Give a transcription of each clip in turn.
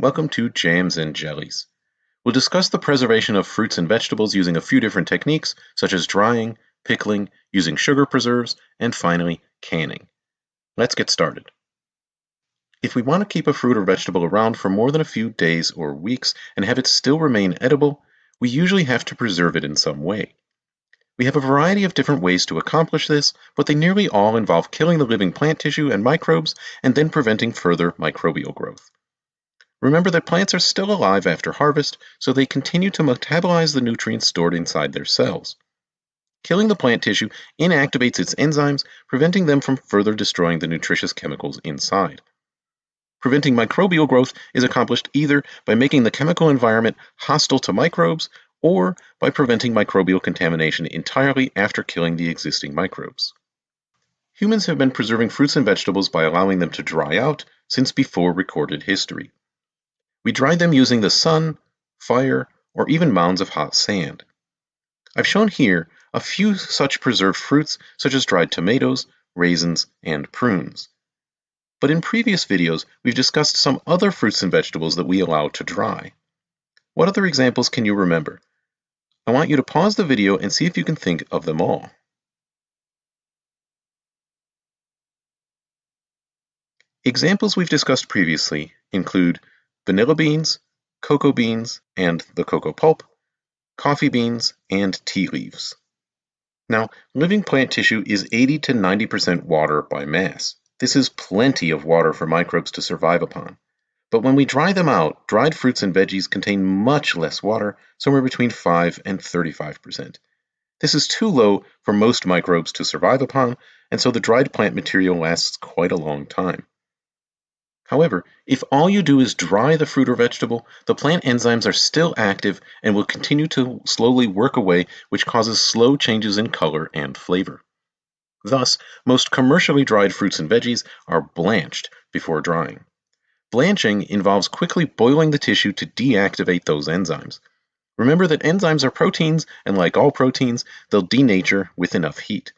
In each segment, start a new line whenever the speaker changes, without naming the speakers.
Welcome to Jams and Jellies. We'll discuss the preservation of fruits and vegetables using a few different techniques, such as drying, pickling, using sugar preserves, and finally, canning. Let's get started. If we want to keep a fruit or vegetable around for more than a few days or weeks and have it still remain edible, we usually have to preserve it in some way. We have a variety of different ways to accomplish this, but they nearly all involve killing the living plant tissue and microbes and then preventing further microbial growth. Remember that plants are still alive after harvest, so they continue to metabolize the nutrients stored inside their cells. Killing the plant tissue inactivates its enzymes, preventing them from further destroying the nutritious chemicals inside. Preventing microbial growth is accomplished either by making the chemical environment hostile to microbes or by preventing microbial contamination entirely after killing the existing microbes. Humans have been preserving fruits and vegetables by allowing them to dry out since before recorded history. We dried them using the sun, fire, or even mounds of hot sand. I've shown here a few such preserved fruits such as dried tomatoes, raisins, and prunes. But in previous videos, we've discussed some other fruits and vegetables that we allow to dry. What other examples can you remember? I want you to pause the video and see if you can think of them all. Examples we've discussed previously include vanilla beans, cocoa beans and the cocoa pulp, coffee beans, and tea leaves. Now, living plant tissue is 80 to 90% water by mass. This is plenty of water for microbes to survive upon. But when we dry them out, dried fruits and veggies contain much less water, somewhere between 5 and 35%. This is too low for most microbes to survive upon, and so the dried plant material lasts quite a long time. However, if all you do is dry the fruit or vegetable, the plant enzymes are still active and will continue to slowly work away, which causes slow changes in color and flavor. Thus, most commercially dried fruits and veggies are blanched before drying. Blanching involves quickly boiling the tissue to deactivate those enzymes. Remember that enzymes are proteins, and like all proteins, they'll denature with enough heat.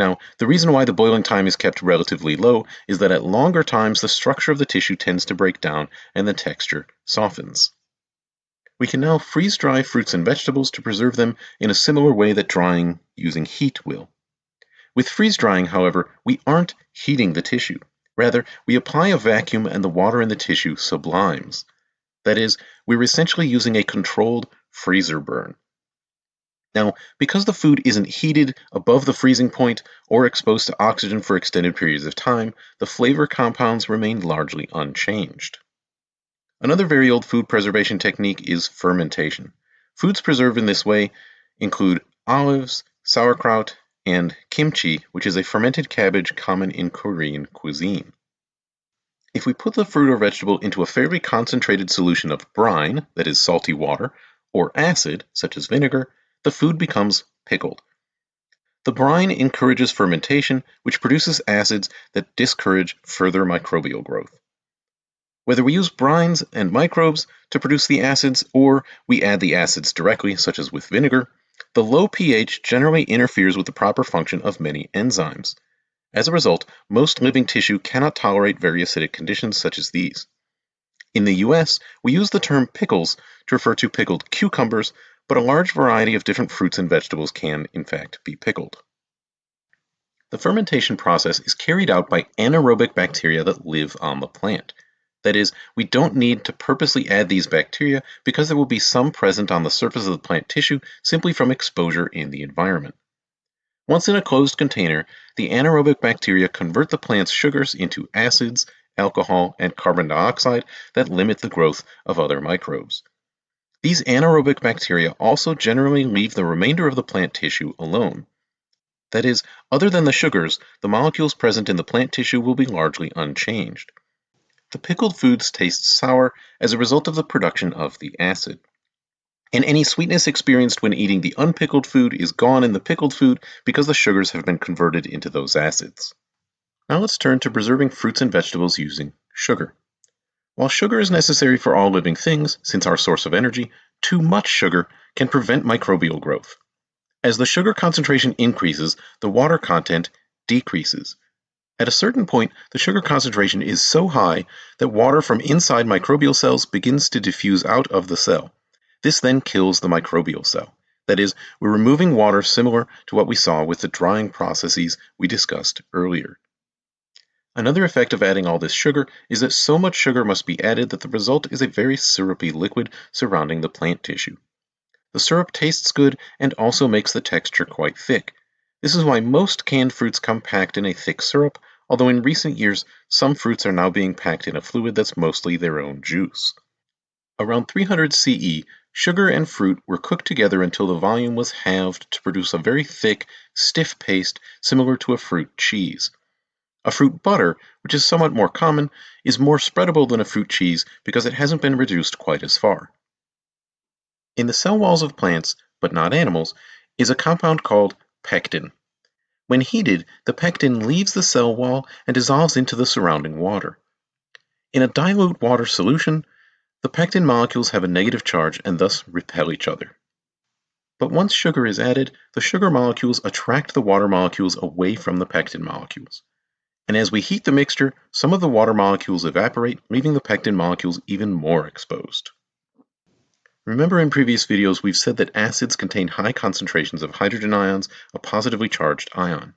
Now, the reason why the boiling time is kept relatively low is that at longer times the structure of the tissue tends to break down and the texture softens. We can now freeze-dry fruits and vegetables to preserve them in a similar way that drying using heat will. With freeze-drying, however, we aren't heating the tissue. Rather, we apply a vacuum and the water in the tissue sublimes. That is, we're essentially using a controlled freezer burn. Now, because the food isn't heated above the freezing point or exposed to oxygen for extended periods of time, the flavor compounds remain largely unchanged. Another very old food preservation technique is fermentation. Foods preserved in this way include olives, sauerkraut, and kimchi, which is a fermented cabbage common in Korean cuisine. If we put the fruit or vegetable into a fairly concentrated solution of brine, that is salty water, or acid, such as vinegar, the food becomes pickled. The brine encourages fermentation, which produces acids that discourage further microbial growth. Whether we use brines and microbes to produce the acids, or we add the acids directly, such as with vinegar, the low pH generally interferes with the proper function of many enzymes. As a result, most living tissue cannot tolerate very acidic conditions such as these. In the US, we use the term pickles to refer to pickled cucumbers, but a large variety of different fruits and vegetables can, in fact, be pickled. The fermentation process is carried out by anaerobic bacteria that live on the plant. That is, we don't need to purposely add these bacteria because there will be some present on the surface of the plant tissue simply from exposure in the environment. Once in a closed container, the anaerobic bacteria convert the plant's sugars into acids, alcohol, and carbon dioxide that limit the growth of other microbes. These anaerobic bacteria also generally leave the remainder of the plant tissue alone. That is, other than the sugars, the molecules present in the plant tissue will be largely unchanged. The pickled foods taste sour as a result of the production of the acid. And any sweetness experienced when eating the unpickled food is gone in the pickled food because the sugars have been converted into those acids. Now let's turn to preserving fruits and vegetables using sugar. While sugar is necessary for all living things, since our source of energy, too much sugar can prevent microbial growth. As the sugar concentration increases, the water content decreases. At a certain point, the sugar concentration is so high that water from inside microbial cells begins to diffuse out of the cell. This then kills the microbial cell. That is, we're removing water similar to what we saw with the drying processes we discussed earlier. Another effect of adding all this sugar is that so much sugar must be added that the result is a very syrupy liquid surrounding the plant tissue. The syrup tastes good and also makes the texture quite thick. This is why most canned fruits come packed in a thick syrup, although in recent years some fruits are now being packed in a fluid that's mostly their own juice. Around 300 CE, sugar and fruit were cooked together until the volume was halved to produce a very thick, stiff paste similar to a fruit cheese. A fruit butter, which is somewhat more common, is more spreadable than a fruit cheese because it hasn't been reduced quite as far. In the cell walls of plants, but not animals, is a compound called pectin. When heated, the pectin leaves the cell wall and dissolves into the surrounding water. In a dilute water solution, the pectin molecules have a negative charge and thus repel each other. But once sugar is added, the sugar molecules attract the water molecules away from the pectin molecules. And as we heat the mixture, some of the water molecules evaporate, leaving the pectin molecules even more exposed. Remember in previous videos we've said that acids contain high concentrations of hydrogen ions, a positively charged ion.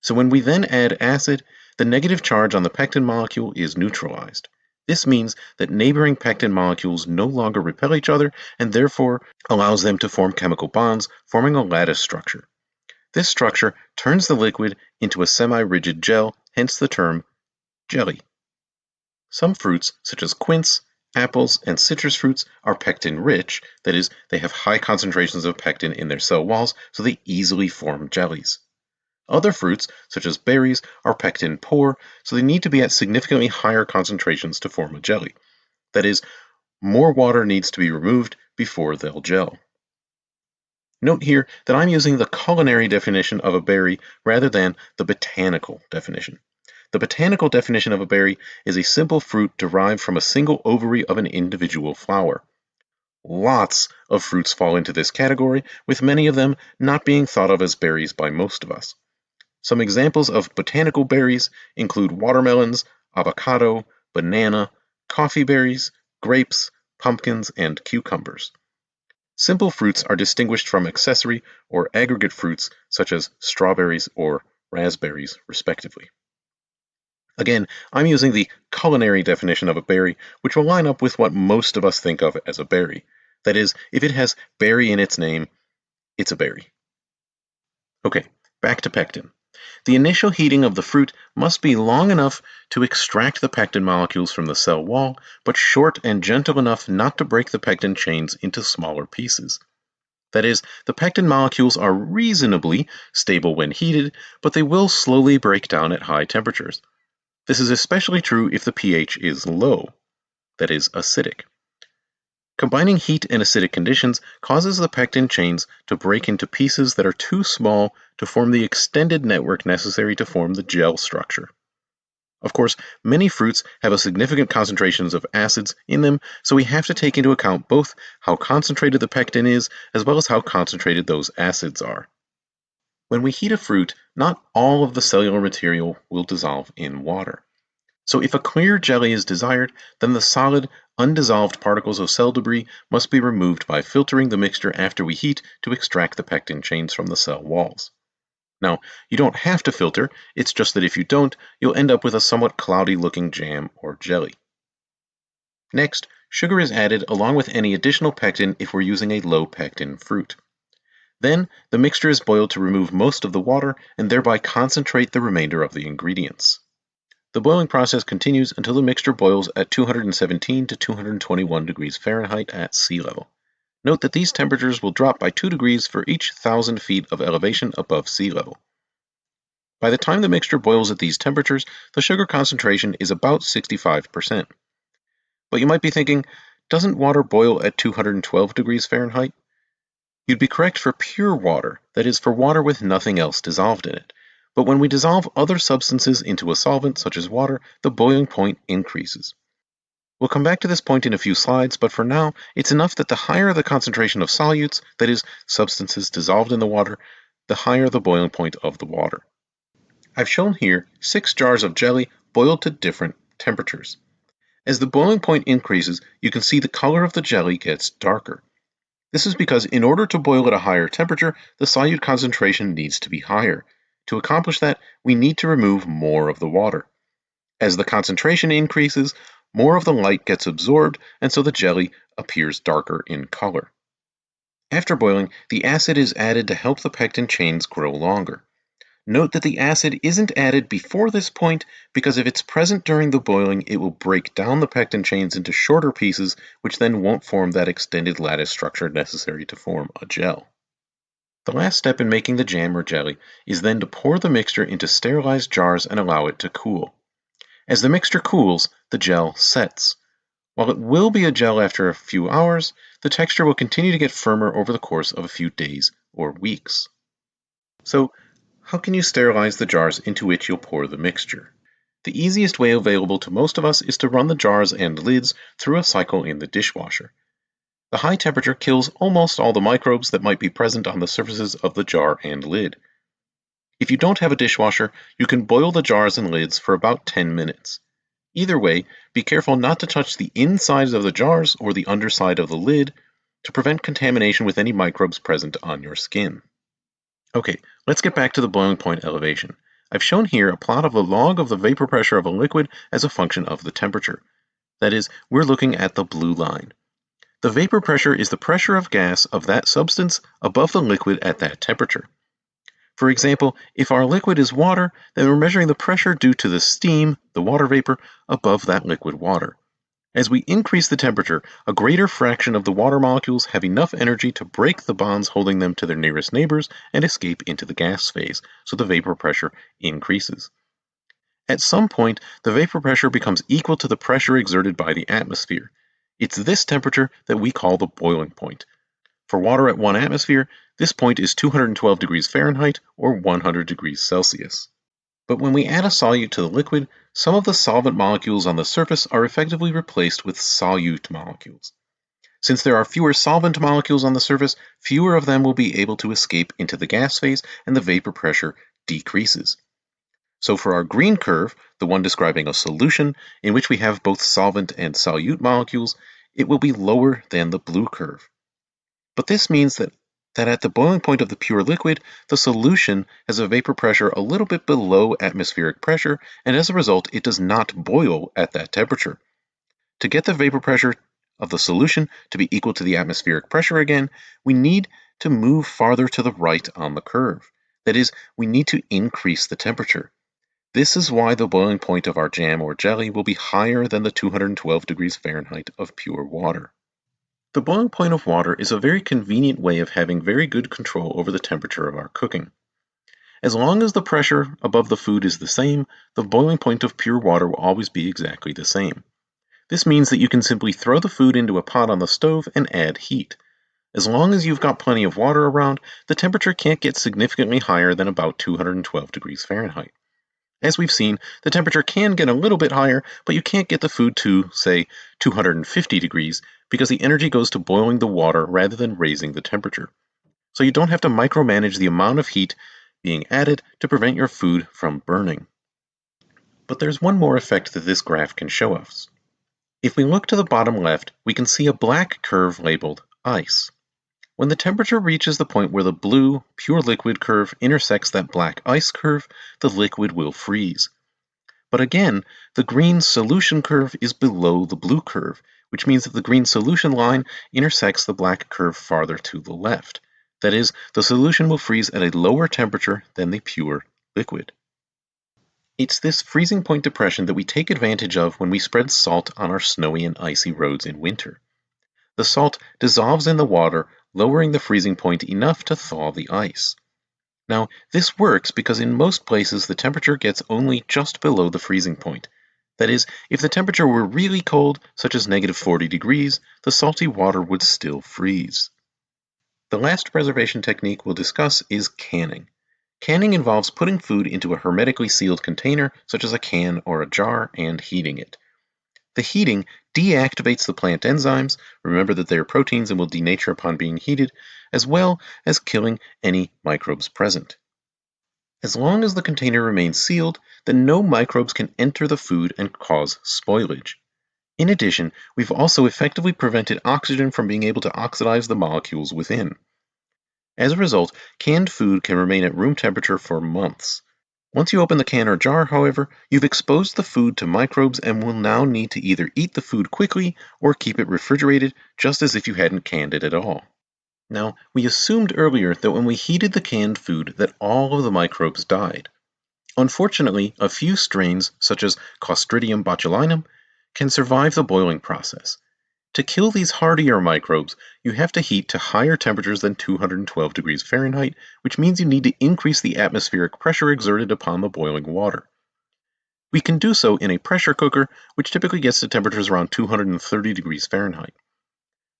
So when we then add acid, the negative charge on the pectin molecule is neutralized. This means that neighboring pectin molecules no longer repel each other and therefore allows them to form chemical bonds, forming a lattice structure. This structure turns the liquid into a semi-rigid gel, hence the term jelly. Some fruits, such as quince, apples, and citrus fruits, are pectin-rich, that is, they have high concentrations of pectin in their cell walls, so they easily form jellies. Other fruits, such as berries, are pectin-poor, so they need to be at significantly higher concentrations to form a jelly. That is, more water needs to be removed before they'll gel. Note here that I'm using the culinary definition of a berry rather than the botanical definition. The botanical definition of a berry is a simple fruit derived from a single ovary of an individual flower. Lots of fruits fall into this category, with many of them not being thought of as berries by most of us. Some examples of botanical berries include watermelons, avocado, banana, coffee berries, grapes, pumpkins, and cucumbers. Simple fruits are distinguished from accessory or aggregate fruits such as strawberries or raspberries, respectively. Again, I'm using the culinary definition of a berry, which will line up with what most of us think of as a berry. That is, if it has berry in its name, it's a berry. Okay, back to pectin. The initial heating of the fruit must be long enough to extract the pectin molecules from the cell wall, but short and gentle enough not to break the pectin chains into smaller pieces. That is, the pectin molecules are reasonably stable when heated, but they will slowly break down at high temperatures. This is especially true if the pH is low, that is, acidic. Combining heat and acidic conditions causes the pectin chains to break into pieces that are too small to form the extended network necessary to form the gel structure. Of course, many fruits have a significant concentrations of acids in them, so we have to take into account both how concentrated the pectin is as well as how concentrated those acids are. When we heat a fruit, not all of the cellular material will dissolve in water. So if a clear jelly is desired, then the solid, undissolved particles of cell debris must be removed by filtering the mixture after we heat to extract the pectin chains from the cell walls. Now, you don't have to filter, it's just that if you don't, you'll end up with a somewhat cloudy looking jam or jelly. Next, sugar is added along with any additional pectin if we're using a low pectin fruit. Then, the mixture is boiled to remove most of the water and thereby concentrate the remainder of the ingredients. The boiling process continues until the mixture boils at 217 to 221 degrees Fahrenheit at sea level. Note that these temperatures will drop by 2 degrees for each 1,000 feet of elevation above sea level. By the time the mixture boils at these temperatures, the sugar concentration is about 65%. But you might be thinking, doesn't water boil at 212 degrees Fahrenheit? You'd be correct for pure water, that is, for water with nothing else dissolved in it. But when we dissolve other substances into a solvent, such as water, the boiling point increases. We'll come back to this point in a few slides, but for now, it's enough that the higher the concentration of solutes, that is, substances dissolved in the water, the higher the boiling point of the water. I've shown here 6 jars of jelly boiled to different temperatures. As the boiling point increases, you can see the color of the jelly gets darker. This is because in order to boil at a higher temperature, the solute concentration needs to be higher. To accomplish that, we need to remove more of the water. As the concentration increases, more of the light gets absorbed, and so the jelly appears darker in color. After boiling, the acid is added to help the pectin chains grow longer. Note that the acid isn't added before this point because if it's present during the boiling, it will break down the pectin chains into shorter pieces, which then won't form that extended lattice structure necessary to form a gel. The last step in making the jam or jelly is then to pour the mixture into sterilized jars and allow it to cool. As the mixture cools, the gel sets. While it will be a gel after a few hours, the texture will continue to get firmer over the course of a few days or weeks. So, how can you sterilize the jars into which you'll pour the mixture? The easiest way available to most of us is to run the jars and lids through a cycle in the dishwasher. The high temperature kills almost all the microbes that might be present on the surfaces of the jar and lid. If you don't have a dishwasher, you can boil the jars and lids for about 10 minutes. Either way, be careful not to touch the insides of the jars or the underside of the lid to prevent contamination with any microbes present on your skin. Okay, let's get back to the boiling point elevation. I've shown here a plot of the log of the vapor pressure of a liquid as a function of the temperature. That is, we're looking at the blue line. The vapor pressure is the pressure of gas of that substance above the liquid at that temperature. For example, if our liquid is water, then we're measuring the pressure due to the steam, the water vapor, above that liquid water. As we increase the temperature, a greater fraction of the water molecules have enough energy to break the bonds holding them to their nearest neighbors and escape into the gas phase, so the vapor pressure increases. At some point, the vapor pressure becomes equal to the pressure exerted by the atmosphere. It's this temperature that we call the boiling point. For water at 1 atmosphere, this point is 212 degrees Fahrenheit or 100 degrees Celsius. But when we add a solute to the liquid, some of the solvent molecules on the surface are effectively replaced with solute molecules. Since there are fewer solvent molecules on the surface, fewer of them will be able to escape into the gas phase and the vapor pressure decreases. So for our green curve, the one describing a solution in which we have both solvent and solute molecules, it will be lower than the blue curve. But this means that at the boiling point of the pure liquid, the solution has a vapor pressure a little bit below atmospheric pressure, and as a result, it does not boil at that temperature. To get the vapor pressure of the solution to be equal to the atmospheric pressure again, we need to move farther to the right on the curve. That is, we need to increase the temperature. This is why the boiling point of our jam or jelly will be higher than the 212 degrees Fahrenheit of pure water. The boiling point of water is a very convenient way of having very good control over the temperature of our cooking. As long as the pressure above the food is the same, the boiling point of pure water will always be exactly the same. This means that you can simply throw the food into a pot on the stove and add heat. As long as you've got plenty of water around, the temperature can't get significantly higher than about 212 degrees Fahrenheit. As we've seen, the temperature can get a little bit higher, but you can't get the food to, say, 250 degrees because the energy goes to boiling the water rather than raising the temperature. So you don't have to micromanage the amount of heat being added to prevent your food from burning. But there's one more effect that this graph can show us. If we look to the bottom left, we can see a black curve labeled ice. When the temperature reaches the point where the blue, pure liquid curve intersects that black ice curve, the liquid will freeze. But again, the green solution curve is below the blue curve, which means that the green solution line intersects the black curve farther to the left. That is, the solution will freeze at a lower temperature than the pure liquid. It's this freezing point depression that we take advantage of when we spread salt on our snowy and icy roads in winter. The salt dissolves in the water, lowering the freezing point enough to thaw the ice. Now, this works because in most places the temperature gets only just below the freezing point. That is, if the temperature were really cold, such as -40 degrees, the salty water would still freeze. The last preservation technique we'll discuss is canning. Canning involves putting food into a hermetically sealed container, such as a can or a jar, and heating it. The heating deactivates the plant enzymes, remember that they are proteins and will denature upon being heated, as well as killing any microbes present. As long as the container remains sealed, then no microbes can enter the food and cause spoilage. In addition, we've also effectively prevented oxygen from being able to oxidize the molecules within. As a result, canned food can remain at room temperature for months. Once you open the can or jar, however, you've exposed the food to microbes and will now need to either eat the food quickly or keep it refrigerated just as if you hadn't canned it at all. Now, we assumed earlier that when we heated the canned food that all of the microbes died. Unfortunately, a few strains, such as Clostridium botulinum, can survive the boiling process. To kill these hardier microbes, you have to heat to higher temperatures than 212 degrees Fahrenheit, which means you need to increase the atmospheric pressure exerted upon the boiling water. We can do so in a pressure cooker, which typically gets to temperatures around 230 degrees Fahrenheit.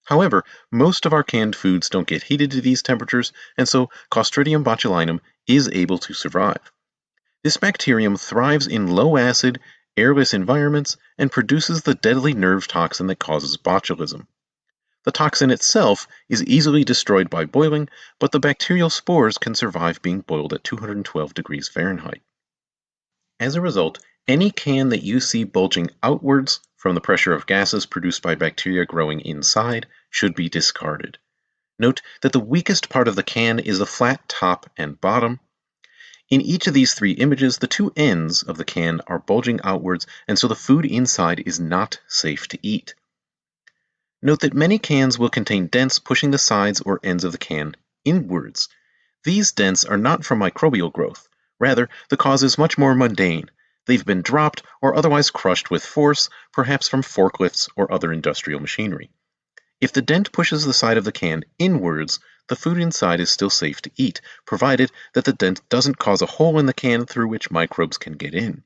However, most of our canned foods don't get heated to these temperatures, and so Clostridium botulinum is able to survive. This bacterium thrives in low-acid, airless environments and produces the deadly nerve toxin that causes botulism. The toxin itself is easily destroyed by boiling, but the bacterial spores can survive being boiled at 212 degrees Fahrenheit. As a result, any can that you see bulging outwards from the pressure of gases produced by bacteria growing inside should be discarded. Note that the weakest part of the can is the flat top and bottom. In each of these three images, the two ends of the can are bulging outwards, and so the food inside is not safe to eat. Note that many cans will contain dents pushing the sides or ends of the can inwards. These dents are not from microbial growth. Rather, the cause is much more mundane. They've been dropped or otherwise crushed with force, perhaps from forklifts or other industrial machinery. If the dent pushes the side of the can inwards, the food inside is still safe to eat, provided that the dent doesn't cause a hole in the can through which microbes can get in.